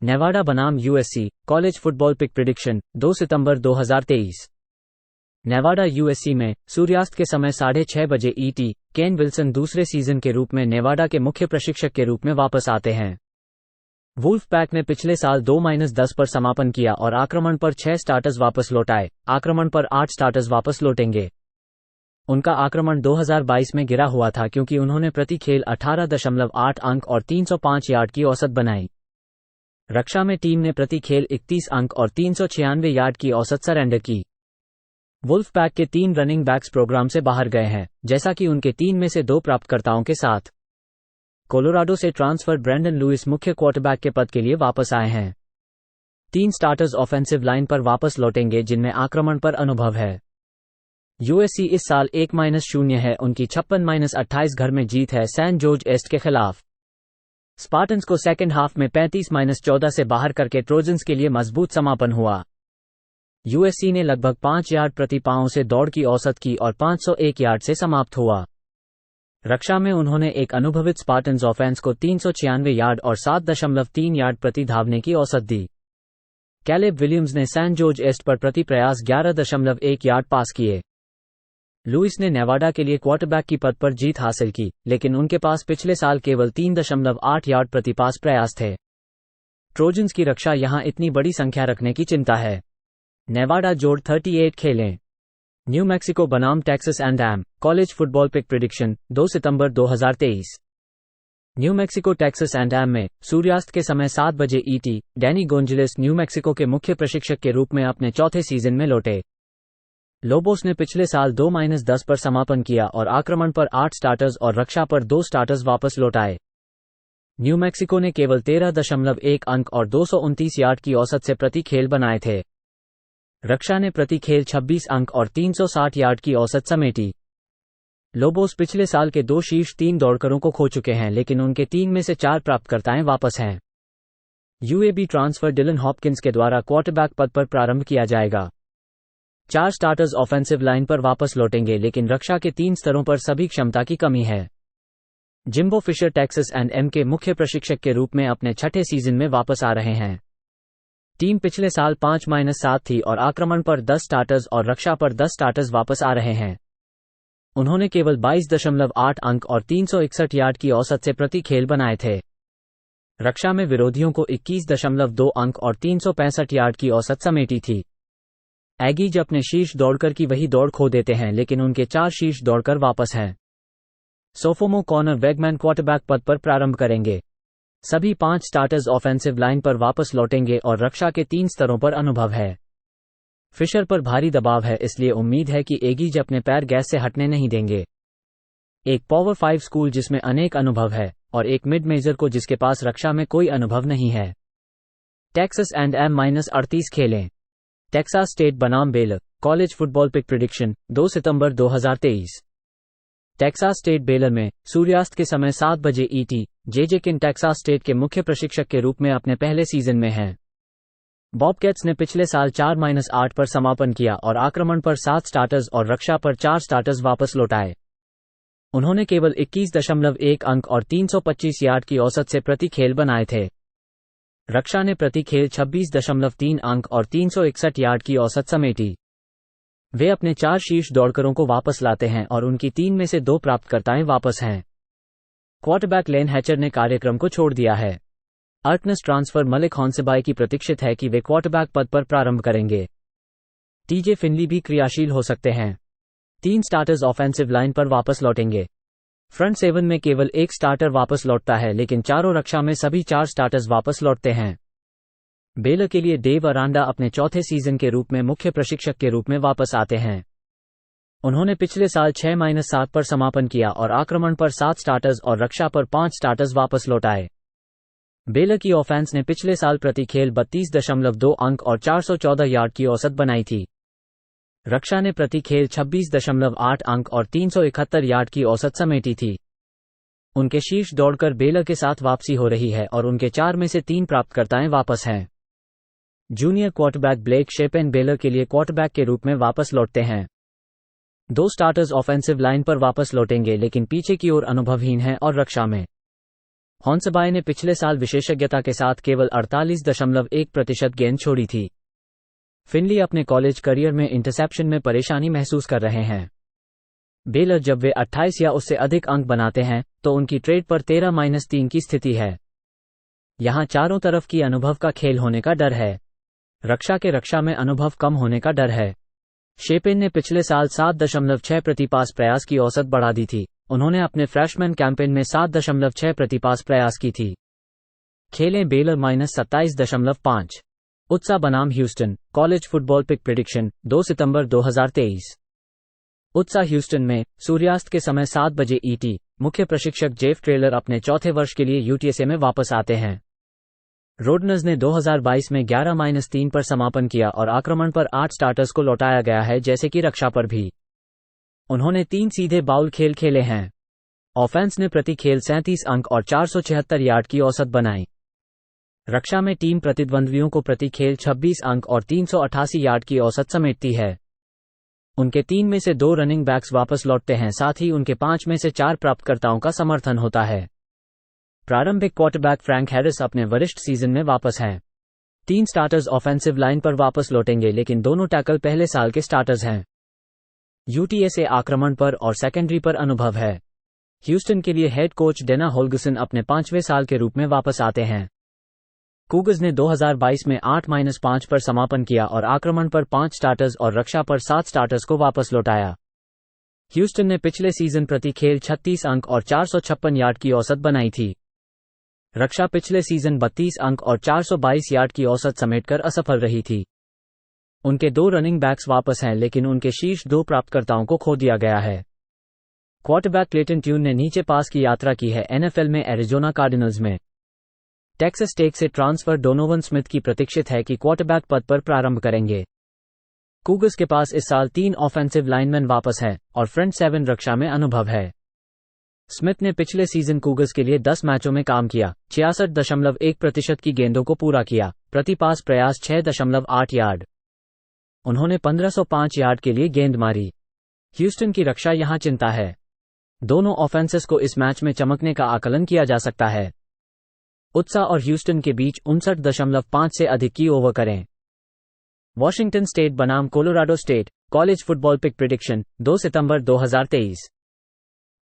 Nevada बनाम USC college football pick prediction 2 सितंबर 2023। Nevada USC में सूर्यास्त के समय 6:30 बजे ईटी केन विल्सन दूसरे सीजन के रूप में नेवाडा के मुख्य प्रशिक्षक के रूप में वापस आते हैं। वुल्फ पैक ने पिछले साल 2-10 पर समापन किया और आक्रमण पर 6 स्टार्टर्स वापस लौटाए। आक्रमण पर 8 स्टार्टर्स वापस लौटेंगे। उनका आक्रमण 2022 में गिरा हुआ था क्योंकि उन्होंने प्रति खेल 18.8 अंक और 305 यार्ड की औसत बनाई। रक्षा में टीम ने प्रति खेल 31 अंक और 396 यार्ड की औसत सरेंडर की। वुल्फ पैक के 3 रनिंग बैक्स प्रोग्राम से बाहर गए हैं, जैसा कि उनके 3 में से 2 प्राप्तकर्ताओं के साथ। कोलोराडो से ट्रांसफर ब्रैंडन लुइस मुख्य क्वार्टरबैक के पद के लिए वापस आए हैं। 3 स्टार्टर्स ऑफेंसिव लाइन पर वापस लौटेंगे जिनमें आक्रमण पर अनुभव है। यूएससी इस साल 1-0 है। उनकी 56-28 घर में जीत है सैन जोर्ज एस्ट के खिलाफ। स्पार्टन्स को सेकेंड हाफ में 35-14 से बाहर करके ट्रोजन्स के लिए मजबूत समापन हुआ। यूएससी ने लगभग 5 यार्ड प्रति पाउंड से दौड़ की औसत की और 501 यार्ड से समाप्त हुआ। रक्षा में उन्होंने एक अनुभवित स्पार्टन्स ऑफेंस को 396 यार्ड और 7.3 यार्ड प्रति धावने की औसत दी। कैलेब विलियम्स ने सैन जॉर्ज एस्ट पर प्रति प्रयास 11.1 यार्ड पास किए। लुइस ने नेवाडा के लिए क्वार्टरबैक की पद पर जीत हासिल की, लेकिन उनके पास पिछले साल केवल 3.8 यार्ड प्रति पास प्रयास थे। ट्रोजन्स की रक्षा यहां इतनी बड़ी संख्या रखने की चिंता है। नेवाडा जोड़ 38 खेलें। न्यू मैक्सिको बनाम Texas and college football pick prediction 2 सितंबर 2023। न्यू मैक्सिको टेक्सास एंड में सूर्यास्त के समय 7 बजे ET Danny Gonzales New Mexico के मुख्य प्रशिक्षक के रूप में अपने चौथे सीजन में लौटे। लोबोस ने पिछले साल 2-10 पर समापन किया और आक्रमण पर 8 स्टार्टर्स और रक्षा पर 2 स्टार्टर्स वापस लौटाए। न्यू मैक्सिको ने केवल 13.1 अंक और 229 यार्ड की औसत से प्रति खेल बनाए थे। रक्षा ने प्रति खेल 26 अंक और 360 यार्ड की औसत समेटी। लोबोस पिछले साल के 2 शीर्ष 3 दौड़करों को खो चुके हैं, लेकिन उनके 3 में से 4 प्राप्तकर्ताएं वापस हैं। यूएबी ट्रांसफर डिलन हॉपकिंस के द्वारा क्वार्टरबैक पद पर प्रारंभ किया जाएगा। 4 स्टार्टर्स ऑफेंसिव लाइन पर वापस लौटेंगे, लेकिन रक्षा के 3 स्तरों पर सभी क्षमता की कमी है। जिम्बो फिशर टेक्सास एंड के मुख्य प्रशिक्षक के रूप में अपने छठे सीजन में वापस आ रहे हैं। टीम पिछले साल 5-7 थी और आक्रमण पर 10 स्टार्टर्स और रक्षा पर 10 स्टार्टर्स वापस आ रहे हैं। उन्होंने केवल 22.8 अंक और 361 यार्ड की औसत से प्रति खेल बनाए थे। रक्षा में विरोधियों को 21.2 अंक और 365 यार्ड की औसत समेटी थी। एगीज अपने शीर्ष दौड़कर की वही दौड़ खो देते हैं, लेकिन उनके 4 शीर्ष दौड़कर वापस हैं। सोफोमो कॉनर वेगमैन क्वार्टरबैक पद पर प्रारंभ करेंगे। सभी 5 स्टार्टर्स ऑफेंसिव लाइन पर वापस लौटेंगे और रक्षा के 3 स्तरों पर अनुभव है। फिशर पर भारी दबाव है, इसलिए उम्मीद है कि एगीज अपने पैर गैस से हटने नहीं देंगे। एक पावर 5 स्कूल जिसमें अनेक अनुभव है और एक मिड मेजर को जिसके पास रक्षा में कोई अनुभव नहीं है। टेक्सास एंड -38 खेलें। टेक्सास स्टेट बनाम Baylor college football pick prediction 2 सितंबर 2023। टेक्सास स्टेट बेलर में सूर्यास्त के समय 7 बजे ET GJ Kinne Texas State के मुख्य प्रशिक्षक के रूप में अपने पहले सीजन में हैं। बॉबकैट्स ने पिछले साल 4-8 पर समापन किया और आक्रमण पर 7 स्टार्टर्स और रक्षा पर 4 स्टार्टर्स वापस लौटाए। उन्होंने केवल 21.1 अंक और 325 यार्ड की औसत से प्रति खेल बनाए थे। रक्षा ने प्रति खेल 26.3 अंक और 361 यार्ड की औसत समेटी। वे अपने 4 शीर्ष दौड़करों को वापस लाते हैं और उनकी 3 में से 2 प्राप्तकर्ताएं वापस हैं। क्वार्टरबैक लेन हैचर ने कार्यक्रम को छोड़ दिया है। आर्कनस ट्रांसफर मलिक हॉन्सेबाई की प्रतीक्षित है कि वे क्वार्टरबैक पद पर प्रारंभ करेंगे। टीजे फिनली भी क्रियाशील हो सकते हैं। 3 स्टार्टर्स ऑफेंसिव लाइन पर वापस लौटेंगे। फ्रंट 7 में केवल 1 स्टार्टर वापस लौटता है, लेकिन चारों रक्षा में सभी 4 स्टार्टर्स वापस लौटते हैं। बेलर के लिए डेव अरांडा अपने चौथे सीजन के रूप में मुख्य प्रशिक्षक के रूप में वापस आते हैं। उन्होंने पिछले साल 6-7 पर समापन किया और आक्रमण पर 7 स्टार्टर्स और रक्षा पर 5 स्टार्टर्स वापस लौटाए। बेलर की ऑफेंस ने पिछले साल प्रति खेल 32.2 अंक और 414 यार्ड की औसत बनाई थी। रक्षा ने प्रति खेल 26.8 अंक और 371 यार्ड की औसत समेटी थी। उनके शीर्ष दौड़कर बेलर के साथ वापसी हो रही है और उनके 4 में से 3 प्राप्तकर्ताएं वापस हैं। जूनियर क्वार्टरबैक ब्लेक शेपेन बेलर के लिए क्वार्टरबैक के रूप में वापस लौटते हैं। 2 स्टार्टर्स ऑफेंसिव लाइन पर वापस लौटेंगे, लेकिन पीछे की ओर अनुभवहीन हैं और रक्षा में हॉन्सबाय ने पिछले साल विशेषज्ञता के साथ केवल 48.1% गेंद छोड़ी थी। फिनली अपने कॉलेज करियर में इंटरसेप्शन में परेशानी महसूस कर रहे हैं। बेलर जब वे 28 या उससे अधिक अंक बनाते हैं तो उनकी ट्रेड पर 13-3 की स्थिति है। यहां चारों तरफ की अनुभव का खेल होने का डर है। रक्षा में अनुभव कम होने का डर है। शेपेन ने पिछले साल 7.6 प्रति पास प्रयास की औसत बढ़ा दी थी। उन्होंने अपने फ्रेशमैन कैंपेन में 7.6 प्रति पास प्रयास की थी। खेलें बेलर -27.5। उत्साह बनाम Houston college football pick prediction 2 सितंबर 2023। उत्साह ह्यूस्टन में सूर्यास्त के समय 7 बजे ईटी मुख्य प्रशिक्षक जेफ ट्रेलर अपने चौथे वर्ष के लिए यूटीएसए में वापस आते हैं। रोडनर्स ने 2022 में 11-3 पर समापन किया और आक्रमण पर 8 स्टार्टर्स को लौटाया गया है, जैसे कि रक्षा पर भी। उन्होंने 3 सीधे बाउल खेल खेले हैं। ऑफेंस ने प्रति खेल 37 अंक और 476 यार्ड की औसत बनाई। रक्षा में टीम प्रतिद्वंद्वियों को प्रति खेल 26 अंक और 388 यार्ड की औसत समेटती है। उनके 3 में से 2 रनिंग बैक्स वापस लौटते हैं, साथ ही उनके 5 में से 4 प्राप्तकर्ताओं का समर्थन होता है। प्रारंभिक क्वार्टरबैक फ्रैंक हैरिस अपने वरिष्ठ सीजन में वापस हैं। 3 स्टार्टर्स ऑफेंसिव लाइन पर वापस लौटेंगे, लेकिन दोनों टैकल पहले साल के स्टार्टर्स हैं। यूटीएसए आक्रमण पर और सेकेंडरी पर अनुभव है। ह्यूस्टन के लिए हेड कोच डेना होल्गसन अपने 5वें साल के रूप में वापस आते हैं। कूगर्स ने 2022 में 8-5 पर समापन किया और आक्रमण पर 5 स्टार्टर्स और रक्षा पर 7 स्टार्टर्स को वापस लौटाया। ह्यूस्टन ने पिछले सीजन प्रति खेल 36 अंक और 456 यार्ड की औसत बनाई थी। रक्षा पिछले सीजन 32 अंक और 422 यार्ड की औसत समेटकर असफल रही थी। उनके 2 रनिंग बैक्स वापस हैं, लेकिन उनके शीर्ष 2 प्राप्तकर्ताओं को खो दिया गया है। क्वार्टरबैक क्लेटन ट्यून ने नीचे पास की यात्रा की है एनएफएल में एरिजोना कार्डिनल्स में। टेक्सास टेक से ट्रांसफर डोनोवन स्मिथ की प्रतीक्षित है कि क्वार्टरबैक पद पर प्रारंभ करेंगे। कूगर्स के पास इस साल 3 ऑफेंसिव लाइनमैन वापस हैं और फ्रंट 7 रक्षा में अनुभव है। स्मिथ ने पिछले सीजन कूगर्स के लिए 10 मैचों में काम किया, 66.1% की गेंदों को पूरा किया, प्रति पास प्रयास 6.8 यार्ड। उन्होंने 1505 यार्ड के लिए गेंद मारी। ह्यूस्टन की रक्षा यहां चिंता है। दोनों ऑफेंसेस को इस मैच में चमकने का आकलन किया जा सकता है। उत्साह और ह्यूस्टन के बीच 59.5 से अधिक की ओवर करें। वॉशिंगटन स्टेट बनाम Colorado State college football pick prediction 2 सितंबर 2023।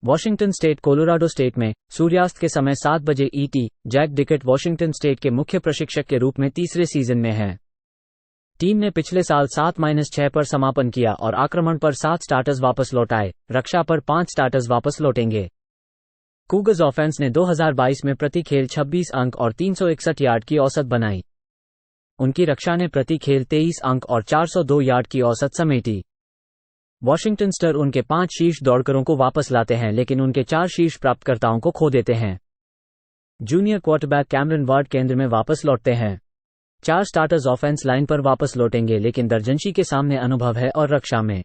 वॉशिंगटन स्टेट कोलोराडो स्टेट में सूर्यास्त के समय 7 बजे ET Jake Dickert Washington State के मुख्य प्रशिक्षक के रूप में तीसरे सीजन में हैं। टीम ने पिछले साल 7-6 पर समापन किया और आक्रमण पर 7 स्टार्टर्स वापस लौटाए, रक्षा पर 5 स्टार्टर्स वापस लौटेंगे। कूगर्स ऑफेंस ने 2022 में प्रति खेल 26 अंक और 361 यार्ड की औसत बनाई। उनकी रक्षा ने प्रति खेल 23 अंक और 402 यार्ड की औसत समेटी। वॉशिंगटन स्टर उनके 5 शीर्ष दौड़करों को वापस लाते हैं, लेकिन उनके 4 शीर्ष प्राप्तकर्ताओं को खो देते हैं। जूनियर क्वार्टरबैक कैमरन वार्ड केंद्र में वापस लौटते हैं। 4 स्टार्टर्स ऑफेंस लाइन पर वापस लौटेंगे, लेकिन दर्जनशी के सामने अनुभव है और रक्षा में।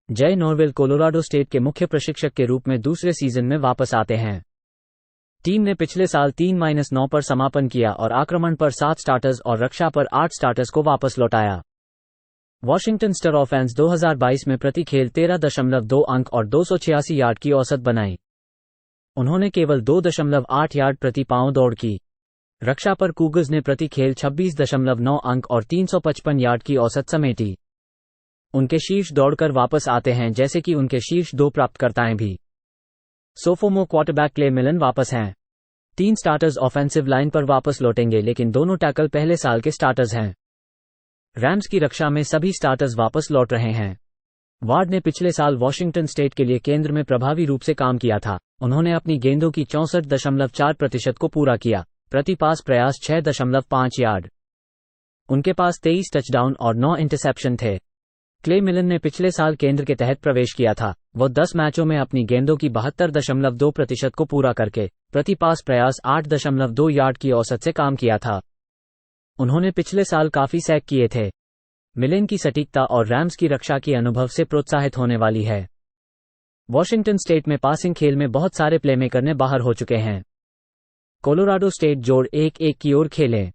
जय नॉर्वेल कोलोराडो स्टेट के मुख्य प्रशिक्षक के रूप में दूसरे सीजन में वापस आते हैं। टीम ने पिछले साल 3-9 पर समापन किया और आक्रमण पर 7 स्टार्टर्स और रक्षा पर 8 स्टार्टर्स को वापस लौटाया। वॉशिंगटन स्टर ऑफेंस 2022 में प्रति खेल 13.2 अंक और 286 यार्ड की औसत बनाई। उन्होंने केवल 2.8 यार्ड प्रति पाँव दौड़ की। रक्षा पर कूगर्स ने प्रति खेल 26.9 अंक और 355 यार्ड की औसत समेटी। उनके शीर्ष दौड़कर वापस आते हैं, जैसे कि उनके शीर्ष 2 प्राप्तकर्ताएं भी। सोफोमो क्वार्टरबैक क्ले मिलन वापस हैं। 3 स्टार्टर्स ऑफेंसिव लाइन पर वापस लौटेंगे, लेकिन दोनों टैकल पहले साल के स्टार्टर्स हैं। रैम्स की रक्षा में सभी स्टार्टर्स वापस लौट रहे हैं। वार्ड ने पिछले साल वॉशिंगटन स्टेट के लिए केंद्र में प्रभावी रूप से काम किया था। उन्होंने अपनी गेंदों की 64.4% को पूरा किया, प्रति पास प्रयास 6.5 यार्ड। उनके पास 23 टचडाउन और 9 इंटरसेप्शन थे। क्ले मिलन ने पिछले साल केंद्र के तहत प्रवेश किया था। वो 10 मैचों में अपनी गेंदों की 72.2% को पूरा करके प्रति पास प्रयास 8.2 यार्ड की औसत से काम किया था। उन्होंने पिछले साल काफी सैक किए थे। मिलन की सटीकता और रैम्स की रक्षा की अनुभव से प्रोत्साहित होने वाली है। वॉशिंगटन स्टेट में पासिंग खेल में बहुत सारे प्लेमेकर ने बाहर हो चुके हैं। कोलोराडो स्टेट जोड़ 1-1 की ओर खेलें।